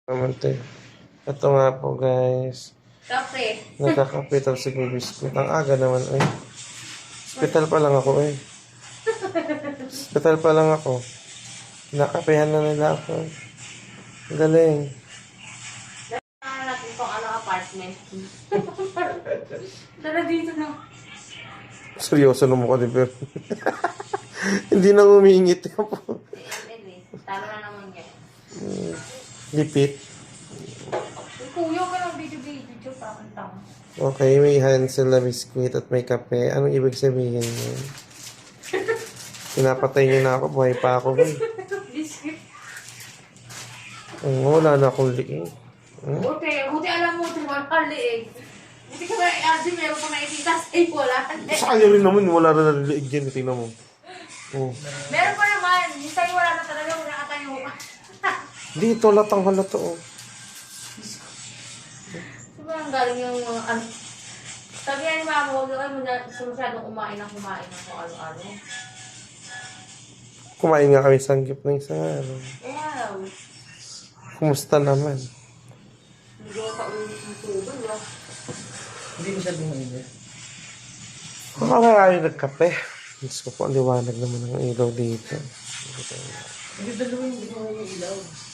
Kamante. Ito nga po, guys. Kape. Nagkakape tapos sigubiscuit. Ang aga naman, eh. Hospital pa lang ako, eh. Hospital pa lang ako. Nakapehan na nila ako. Galing. Tara natin itong apartment. Tara dito na. Seryoso na mukha ni Pero. Hindi na umingit yan po. Talo na naman yan. Lipit. Kuya ka ng video parang tama. Okay, may Hansel na biscuit at may kape. Anong ibig sabihin yun? Pinapatay niyo na ako. Buhay pa ako. Biscuit. Wala na akong liig. Buti alam mo, wala liig. Buti ka ba, Arjun, meron pa nakikita sa'yo, wala. Sayang rin naman. Wala na naliig yan. Tingnan mo. Oh. Meron pa naman. Yung sa'yo wala na talaga, wala ka tayo. Dito, latang halata. Oh. Diba ang galing yung mga ano? Sabi nga ni Mama, huwag mo masyadong kumain ng kung ano-ano. Kumain nga kami sanggip ng isang araw. Wow. Kumusta naman? Hindi ko pa ulit ng tubig, no? Hindi masyadong mainit. Kaya nagkape. Diyos ko po, ang liwanag naman ng ilaw dito. Hindi dalawin, hindi mo ilaw.